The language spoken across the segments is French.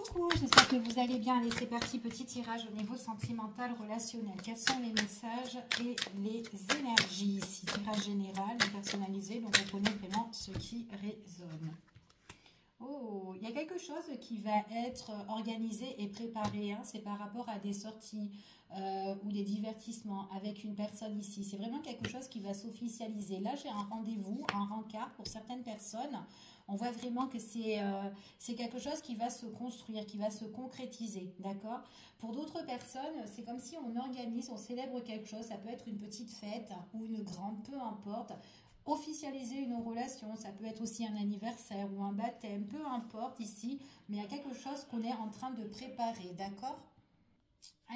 Coucou, j'espère que vous allez bien. Allez, c'est parti, petit tirage au niveau sentimental, relationnel. Quels sont les messages et les énergies ici? Tirage général, personnalisé, donc on connaît vraiment ce qui résonne. Oh, il y a quelque chose qui va être organisé et préparé. Hein. C'est par rapport à des sorties ou des divertissements avec une personne ici. C'est vraiment quelque chose qui va s'officialiser. Là, j'ai un rendez-vous, un rencard pour certaines personnes. On voit vraiment que c'est quelque chose qui va se construire, qui va se concrétiser, d'accord? Pour d'autres personnes, c'est comme si on organise, on célèbre quelque chose. Ça peut être une petite fête ou une grande, peu importe. Officialiser une relation, ça peut être aussi un anniversaire ou un baptême, peu importe ici, mais il y a quelque chose qu'on est en train de préparer, d'accord?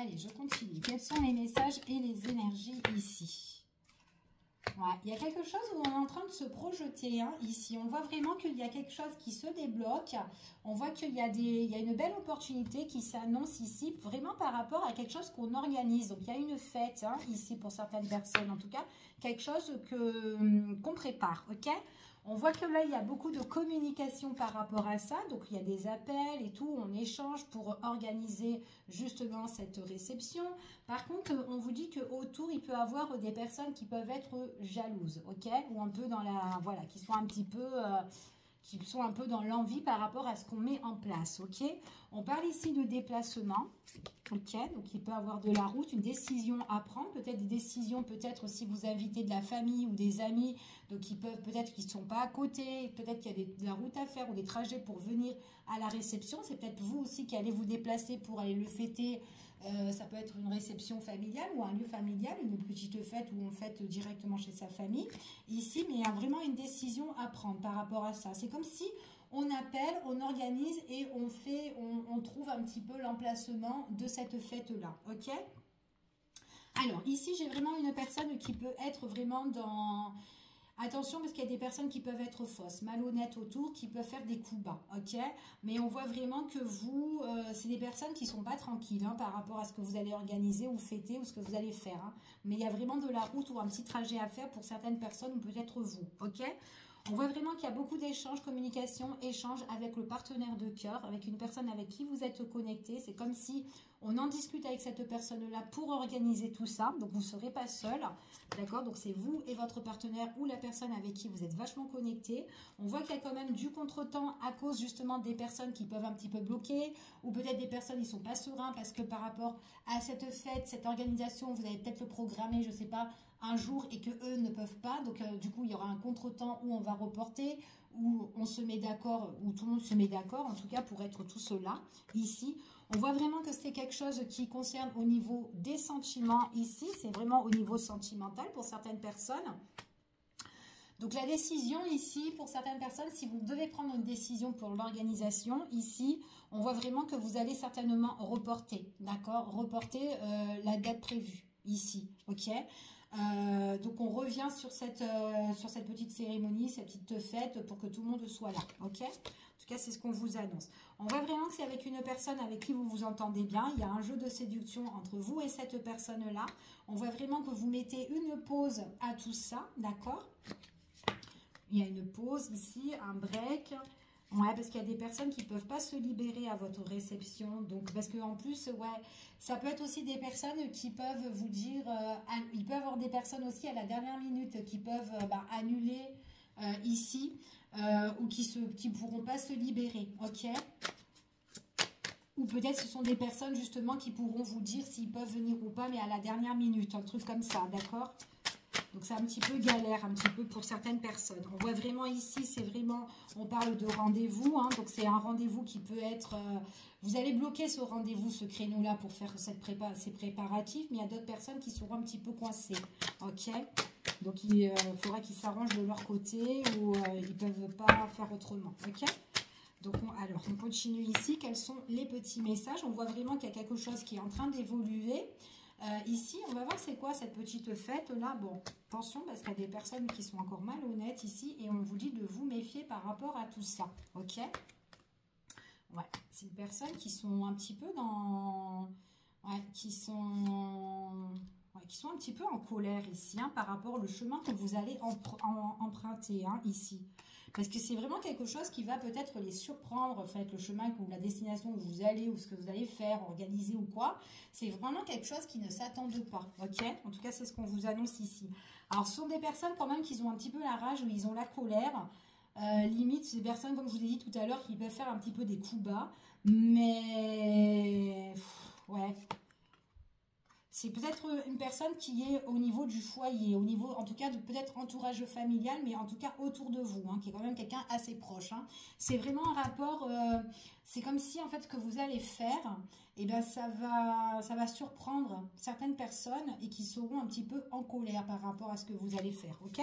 Allez, je continue. Quels sont les messages et les énergies ici? Ouais, il y a quelque chose où on est en train de se projeter hein, ici. On voit vraiment qu'il y a quelque chose qui se débloque. On voit qu'il y a une belle opportunité qui s'annonce ici, vraiment par rapport à quelque chose qu'on organise. Donc, il y a une fête hein, ici pour certaines personnes, en tout cas, quelque chose qu'on prépare, ok? On voit que là, il y a beaucoup de communication par rapport à ça. Donc, il y a des appels et tout. On échange pour organiser justement cette réception. Par contre, on vous dit qu'autour, il peut y avoir des personnes qui peuvent être jalouses, ok? Ou un peu dans la... Voilà, qui sont un petit peu... qui sont un peu dans l'envie par rapport à ce qu'on met en place, ok? On parle ici de déplacement, ok? Donc, il peut y avoir de la route, une décision à prendre, peut-être des décisions, peut-être si vous invitez de la famille ou des amis, donc ils peuvent, peut-être qu'ils ne sont pas à côté, peut-être qu'il y a de la route à faire ou des trajets pour venir à la réception. C'est peut-être vous aussi qui allez vous déplacer pour aller le fêter. Ça peut être une réception familiale ou un lieu familial, une petite fête où on fête directement chez sa famille. Ici, mais il y a vraiment une décision à prendre par rapport à ça. C'est comme si on appelle, on organise et on trouve un petit peu l'emplacement de cette fête-là. Ok? Alors, ici, j'ai vraiment une personne qui peut être vraiment dans... Attention parce qu'il y a des personnes qui peuvent être fausses, malhonnêtes autour, qui peuvent faire des coups bas, ok? Mais on voit vraiment que vous, c'est des personnes qui ne sont pas tranquilles hein, par rapport à ce que vous allez organiser ou fêter ou ce que vous allez faire. Hein. Mais il y a vraiment de la route ou un petit trajet à faire pour certaines personnes ou peut-être vous, ok? On voit vraiment qu'il y a beaucoup d'échanges, communication, échanges avec le partenaire de cœur, avec une personne avec qui vous êtes connecté. C'est comme si on en discute avec cette personne-là pour organiser tout ça. Donc, vous ne serez pas seul. D'accord? Donc, c'est vous et votre partenaire ou la personne avec qui vous êtes vachement connecté. On voit qu'il y a quand même du contretemps à cause justement des personnes qui peuvent un petit peu bloquer ou peut-être des personnes qui ne sont pas sereins parce que par rapport à cette fête, cette organisation, vous allez peut-être le programmer, je ne sais pas, un jour et que eux ne peuvent pas. Donc, du coup, il y aura un contretemps où on va reporter, où on se met d'accord, où tout le monde se met d'accord, en tout cas pour être tous là, ici. On voit vraiment que c'est quelque chose qui concerne au niveau des sentiments ici. C'est vraiment au niveau sentimental pour certaines personnes. Donc, la décision ici, pour certaines personnes, si vous devez prendre une décision pour l'organisation, ici, on voit vraiment que vous allez certainement reporter, d'accord? Reporter la date prévue, ici, ok? Donc, on revient sur cette petite cérémonie, cette petite fête pour que tout le monde soit là, ok? En tout cas, c'est ce qu'on vous annonce. On voit vraiment que c'est avec une personne avec qui vous vous entendez bien. Il y a un jeu de séduction entre vous et cette personne-là. On voit vraiment que vous mettez une pause à tout ça, d'accord? Il y a une pause ici, un break. Ouais, parce qu'il y a des personnes qui ne peuvent pas se libérer à votre réception. Donc, parce qu'en plus, ouais, ça peut être aussi des personnes qui peuvent vous dire... il peut y avoir des personnes aussi à la dernière minute qui peuvent annuler ici ou qui ne pourront pas se libérer, ok? Ou peut-être ce sont des personnes justement qui pourront vous dire s'ils peuvent venir ou pas, mais à la dernière minute, un truc comme ça, d'accord? Donc, c'est un petit peu galère, un petit peu pour certaines personnes. On voit vraiment ici, c'est vraiment, on parle de rendez-vous. Hein, donc, c'est un rendez-vous qui peut être... vous allez bloquer ce rendez-vous, ce créneau-là pour faire ces préparatifs. Mais il y a d'autres personnes qui seront un petit peu coincées. OK? Donc, il faudra qu'ils s'arrangent de leur côté ou ils ne peuvent pas faire autrement. OK? Donc, alors, on continue ici. Quels sont les petits messages? On voit vraiment qu'il y a quelque chose qui est en train d'évoluer. Ici, on va voir c'est quoi cette petite fête là. Bon, attention parce qu'il y a des personnes qui sont encore malhonnêtes ici et on vous dit de vous méfier par rapport à tout ça. Ok? Ouais, c'est des personnes qui sont un petit peu dans... Ouais, qui sont un petit peu en colère ici hein, par rapport au chemin que vous allez emprunter hein, ici. Parce que c'est vraiment quelque chose qui va peut-être les surprendre, en fait, le chemin ou la destination où vous allez, ou ce que vous allez faire, organiser ou quoi. C'est vraiment quelque chose qui ne s'attendent pas, ok? En tout cas, c'est ce qu'on vous annonce ici. Alors, ce sont des personnes quand même qui ont un petit peu la rage, ou ils ont la colère. Limite, c'est des personnes, comme je vous ai dit tout à l'heure, qui peuvent faire un petit peu des coups bas. Mais, ouais... C'est peut-être une personne qui est au niveau du foyer, au niveau, en tout cas, de peut-être entourage familial, mais en tout cas autour de vous, hein, qui est quand même quelqu'un assez proche. Hein. C'est vraiment un rapport, c'est comme si, en fait, ce que vous allez faire, eh ben, ça va surprendre certaines personnes et qui seront un petit peu en colère par rapport à ce que vous allez faire, ok? En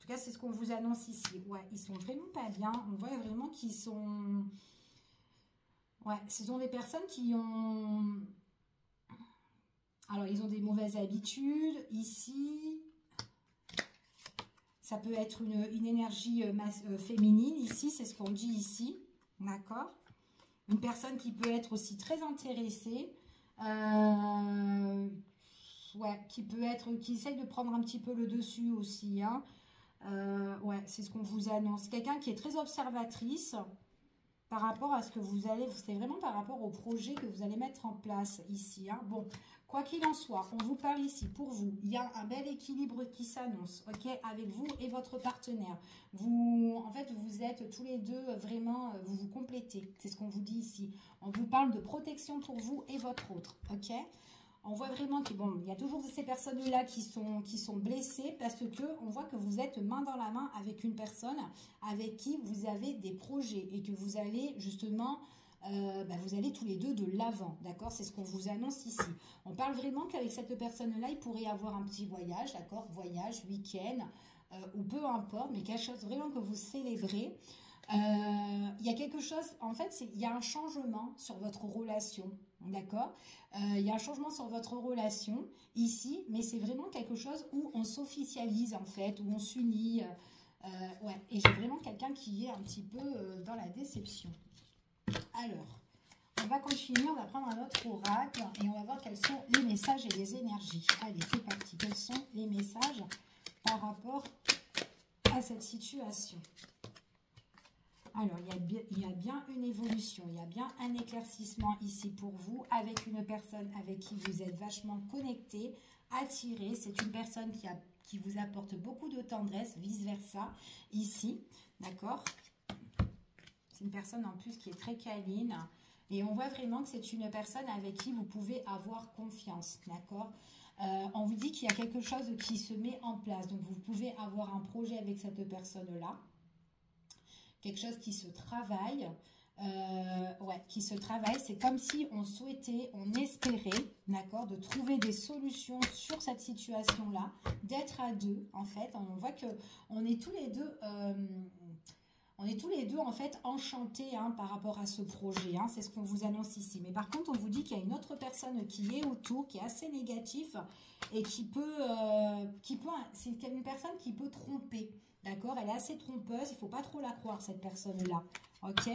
tout cas, c'est ce qu'on vous annonce ici. Ouais, ils sont vraiment pas bien. On voit vraiment qu'ils sont... Ouais, ce sont des personnes qui ont... Alors, ils ont des mauvaises habitudes. Ici, ça peut être une énergie féminine. Ici, c'est ce qu'on dit ici. D'accord? Une personne qui peut être aussi très intéressée. Ouais, qui essaye de prendre un petit peu le dessus aussi. Hein. Ouais, c'est ce qu'on vous annonce. Quelqu'un qui est très observatrice par rapport à ce que vous allez... C'est vraiment par rapport au projet que vous allez mettre en place ici. Hein. Bon, quoi qu'il en soit, on vous parle ici pour vous. Il y a un bel équilibre qui s'annonce, ok, avec vous et votre partenaire. Vous, en fait, vous êtes tous les deux vraiment, vous vous complétez. C'est ce qu'on vous dit ici. On vous parle de protection pour vous et votre autre, ok. On voit vraiment qu'il bon, il y a toujours ces personnes-là qui sont blessées parce que on voit que vous êtes main dans la main avec une personne avec qui vous avez des projets et que vous allez justement, vous allez tous les deux de l'avant, d'accord? C'est ce qu'on vous annonce ici. On parle vraiment qu'avec cette personne-là, il pourrait y avoir un petit voyage, d'accord? Voyage, week-end, ou peu importe, mais quelque chose vraiment que vous célébrez. Il y a quelque chose, en fait, il y a un changement sur votre relation, d'accord? Il y a un changement sur votre relation ici, mais c'est vraiment quelque chose où on s'officialise, en fait, où on s'unit. Ouais, et j'ai vraiment quelqu'un qui est un petit peu dans la déception. Alors, on va continuer, on va prendre un autre oracle et on va voir quels sont les messages et les énergies. Allez, c'est parti. Quels sont les messages par rapport à cette situation? Alors, il y a bien une évolution, il y a bien un éclaircissement ici pour vous avec une personne avec qui vous êtes vachement connecté, attiré. C'est une personne qui vous apporte beaucoup de tendresse, vice-versa, ici, d'accord? C'est une personne en plus qui est très câline et on voit vraiment que c'est une personne avec qui vous pouvez avoir confiance, d'accord? On vous dit qu'il y a quelque chose qui se met en place, donc vous pouvez avoir un projet avec cette personne-là. Quelque chose qui se travaille, ouais, qui se travaille. C'est comme si on souhaitait, on espérait, d'accord, de trouver des solutions sur cette situation-là, d'être à deux, en fait. On voit que on est tous les deux, en fait, enchantés hein, par rapport à ce projet. Hein, c'est ce qu'on vous annonce ici. Mais par contre, on vous dit qu'il y a une autre personne qui est autour, qui est assez négatif et c'est une personne qui peut tromper. D'accord? Elle est assez trompeuse. Il ne faut pas trop la croire, cette personne-là. Ok?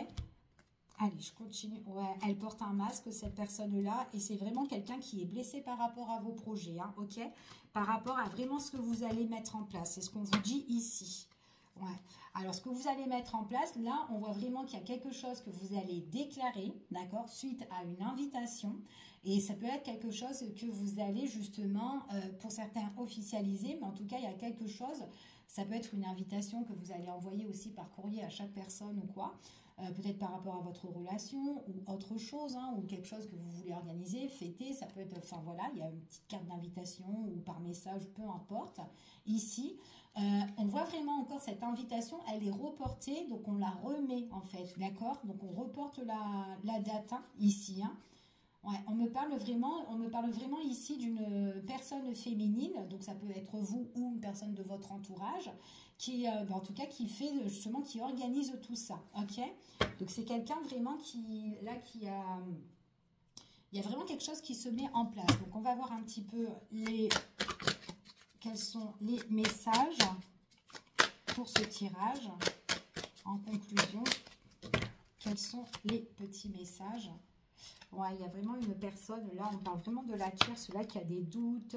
Allez, je continue. Ouais, elle porte un masque, cette personne-là. Et c'est vraiment quelqu'un qui est blessé par rapport à vos projets. Hein, ok? Par rapport à vraiment ce que vous allez mettre en place. C'est ce qu'on vous dit ici. Ouais. Alors, ce que vous allez mettre en place, là, on voit vraiment qu'il y a quelque chose que vous allez déclarer, d'accord, suite à une invitation. Et ça peut être quelque chose que vous allez justement, pour certains, officialiser. Mais en tout cas, il y a quelque chose, ça peut être une invitation que vous allez envoyer aussi par courrier à chaque personne ou quoi. Peut-être par rapport à votre relation ou autre chose, hein, ou quelque chose que vous voulez organiser, fêter, ça peut être, enfin voilà, il y a une petite carte d'invitation ou par message, peu importe. Ici, on voit vraiment encore cette invitation, elle est reportée, donc on la remet en fait, d'accord? Donc on reporte la date hein, ici, hein. Ouais, on me parle vraiment ici d'une personne féminine, donc ça peut être vous ou une personne de votre entourage, qui, en tout cas, qui fait justement, qui organise tout ça, ok? Donc c'est quelqu'un vraiment il y a vraiment quelque chose qui se met en place. Donc on va voir un petit peu quels sont les messages pour ce tirage. En conclusion, quels sont les petits messages Ouais, il y a vraiment une personne, là, on parle vraiment de la tierce, là, qui a des doutes,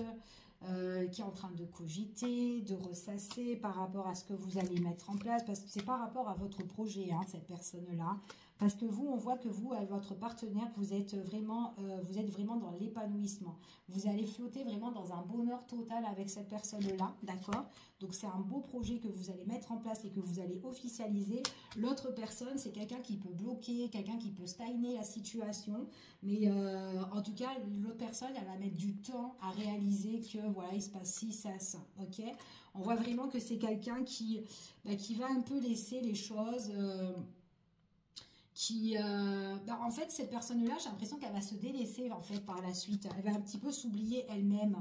qui est en train de cogiter, de ressasser par rapport à ce que vous allez mettre en place, parce que c'est par rapport à votre projet, hein, cette personne-là. Parce que vous, on voit que vous, avec votre partenaire, vous êtes vraiment dans l'épanouissement. Vous allez flotter vraiment dans un bonheur total avec cette personne-là, d'accord? Donc, c'est un beau projet que vous allez mettre en place et que vous allez officialiser. L'autre personne, c'est quelqu'un qui peut bloquer, quelqu'un qui peut stagner la situation. Mais en tout cas, l'autre personne, elle va mettre du temps à réaliser que, voilà, il se passe ci, ça, ça, ok? On voit vraiment que c'est quelqu'un qui va un peu laisser les choses... en fait, cette personne-là, j'ai l'impression qu'elle va se délaisser en fait par la suite. Elle va un petit peu s'oublier elle-même,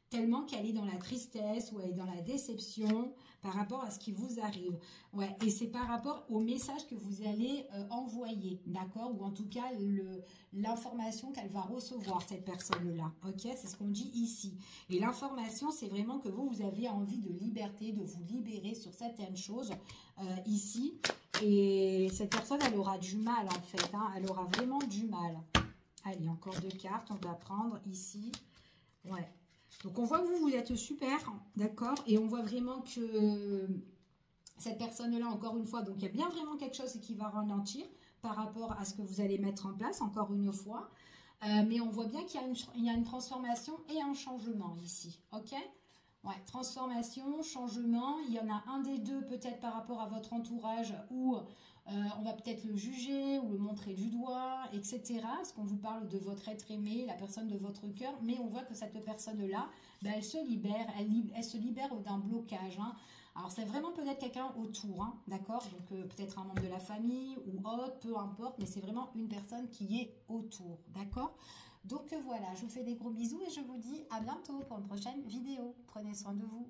tellement qu'elle est dans la tristesse ou elle est dans la déception par rapport à ce qui vous arrive. Ouais, et c'est par rapport au message que vous allez envoyer, d'accord? Ou en tout cas, l'information qu'elle va recevoir, cette personne-là, ok? C'est ce qu'on dit ici. Et l'information, c'est vraiment que vous avez envie de liberté, de vous libérer sur certaines choses ici. Et cette personne, elle aura du mal en fait, hein, elle aura vraiment du mal. Allez, encore 2 cartes, on va prendre ici. Ouais. Donc, on voit que vous êtes super, d'accord? Et on voit vraiment que cette personne-là, encore une fois, donc il y a bien vraiment quelque chose qui va ralentir par rapport à ce que vous allez mettre en place, encore une fois. Mais on voit bien qu'il y a une transformation et un changement ici, ok? Ouais, transformation, changement, il y en a un des deux peut-être par rapport à votre entourage où on va peut-être le juger ou le montrer du doigt, etc. Parce qu'on vous parle de votre être aimé, la personne de votre cœur, mais on voit que cette personne-là, ben, elle se libère, elle se libère d'un blocage. Hein. Alors c'est vraiment peut-être quelqu'un autour, hein, d'accord? Donc peut-être un membre de la famille ou autre, peu importe, mais c'est vraiment une personne qui est autour, d'accord? Donc voilà, je vous fais des gros bisous et je vous dis à bientôt pour une prochaine vidéo. Prenez soin de vous.